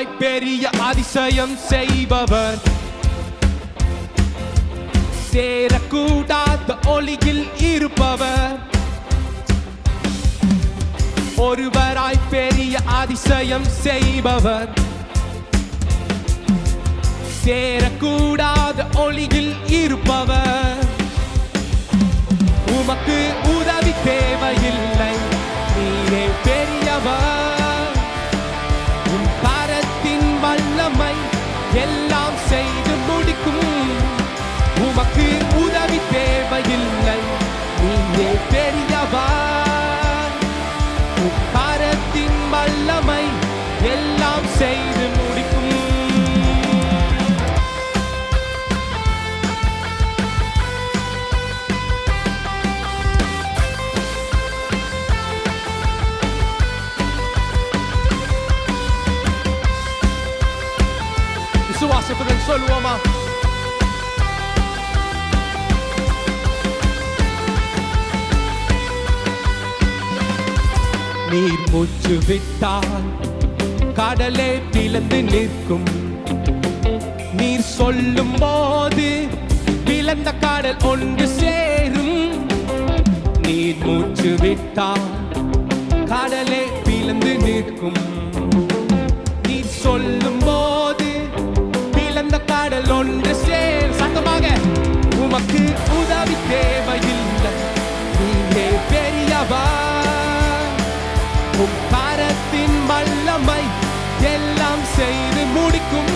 ஒருவராய் பெரிய அதிசயம் செய்பவர், சேரக்கூடாத ஒளியில் இருப்பவர். ஒருவராய் பெரிய அதிசயம் செய்பவர், சேரக்கூடாத ஒளியில் இருப்பவர். உமக்கு உதவி தேவையில்லை, நீரே பெரியவர். உம் கரத்தின் வல்லமை எல்லாம் செய்து முடிக்கும். உமக்கு உதவி தேவையில்லை, நீரே பெரியவர். உம் கரத்தின் வல்லமை எல்லாம் செய்து முடிக்கும். விசுவாசத்துடன் சொல்லுவோமா? நீர் மூச்சு விட்டால் கடலே பிளந்து நிற்கும். நீர் சொல்லும் போது பிளந்த கடல் ஒன்று சேரும். நீர் மூச்சு விட்டால் கடலே பிளந்து நிற்கும். நீர் சொல்லும் போது பிளந்த கடல் ஒன்று சேரும். சத்தமாக, உமக்கு உதவி தேவையில்லை, நீரே பெரியவர். உம் கரத்தின் வல்லமை எல்லாம் செய்து முடிக்கும்.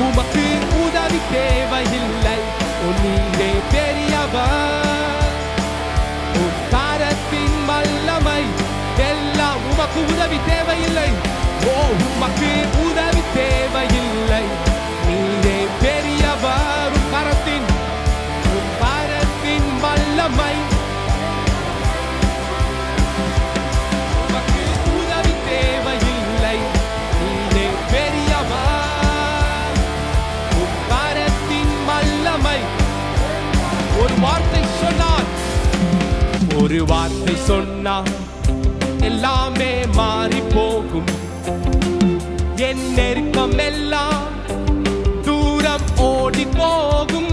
உமக்கு உதவி தேவையில்லை, நீரே பெரியவர். உம் கரத்தின் வல்லமை எல்லாம். உமக்கு உதவி தேவையில்லை, ஓ உமக்கு உதவி தேவையில்லை, நீரே பெரியவர். உம் கரத்தின் வல்லமை ஒரு வார்த்தை சொன்னால் எல்லாமே மாறி போகும். என் நெருக்கம் எல்லாம் தூரம் ஓடி போகும்.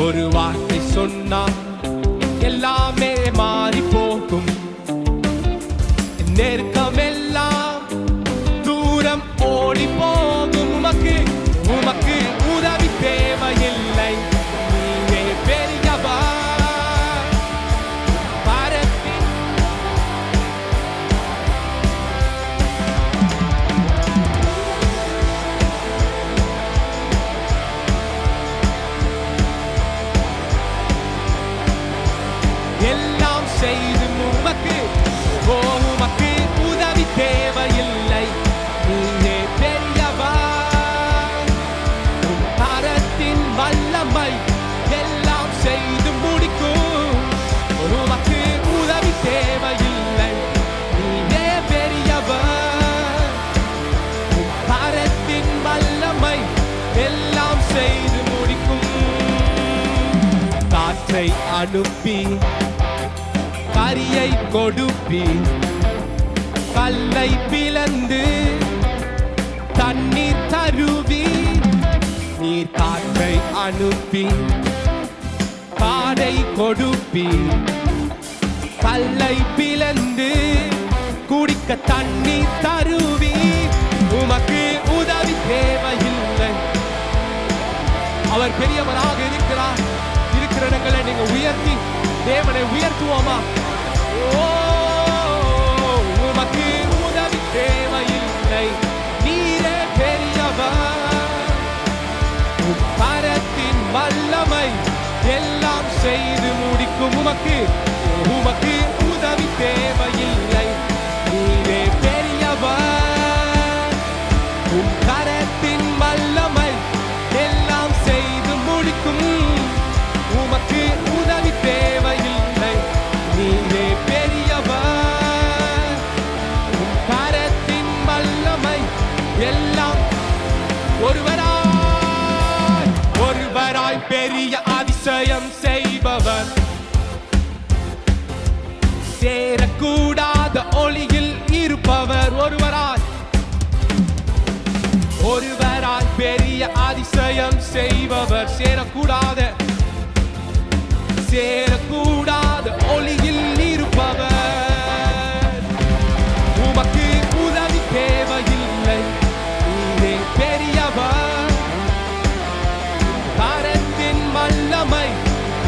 ஒரு வார்த்தை சொன்னால் எல்லாமே மாறி போகும். என் நெருக்கம் எல்லாம் தூரம் ஓடி போகும். உமக்கு உமக்கு உதவி தேவையில்லை, நீரே பெரியவர். எல்லாம் செய்து உமக்கு, ஓ உமக்கு உதவி தேவையில்லை, நீரே பெரியவர். உம் கரத்தின் வல்லமை எல்லாம் செய்து முடிக்கும். உமக்கு உதவி தேவையில்லை, நீரே பெரியவர். உம் கரத்தின் வல்லமை எல்லாம் செய்து முடிக்கும். காற்றை அனுப்பி கரியை கொடுப்பி, கல்லை பிளந்து தண்ணீர் தருவி. நீர் காற்றை அனுப்பி காடை கொடுப்பி, கல்லை பிளந்து குடிக்க தண்ணீர் தருவி. உமக்கு உதவி தேவையில்லை. அவர் பெரியவராக இருக்கிறார். இருக்கிற இடங்களை நீங்க உயர்த்தி தேவனை உயர்த்துவோமா? ஓ உமக்கு உதவி தேவையில்லை, நீரே பெரியவர். உம் கரத்தின் வல்லமை எல்லாம் செய்து முடிக்கும். உமக்கு உமக்கு உதவி தேவையில்லை, நீரே பெரியவர். உம் கரத்தின் வல்லமை எல்லாம் செய்து முடிக்கும். உமக்கு உதவி தேவையில்லை, நீரே பெரியவர். உம் கரத்தின் வல்லமை எல்லாம். ஒருவராய் பெரிய அதிசயம் செய்பவர், சேரக்கூடாத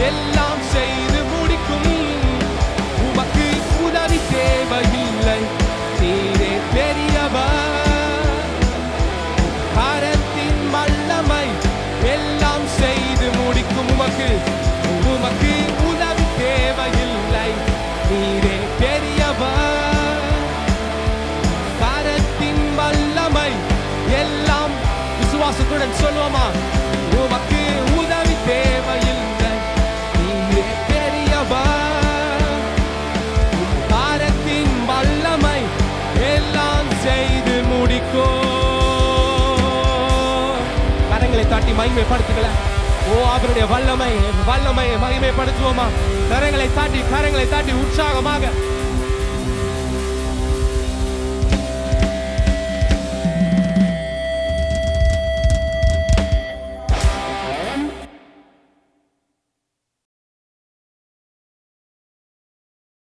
எல்லாம் செய்து முடிக்கும். உமக்கு உதவி தேவையில்லை, நீரே பெரியவர். கரத்தின் வல்லமை எல்லாம் செய்து முடிக்கும். உமக்கு உதவி தேவையில்லை, நீரே பெரியவர். கரத்தின் வல்லமை எல்லாம் விசுவாசத்துடன் சொல்லுவோமா? உமக்கு உதவி தேவையில்லை, நீரே பெரியவர். கரத்தின் வல்லமை எல்லாம் செய்து முடிக்கும். கரங்களை தாட்டி மகிமைப்படுத்துங்களேன். ஓ, அவருடைய வல்லமையை மகிமைப்படுத்துவோமா? கரங்களை தாட்டி உற்சாகமாக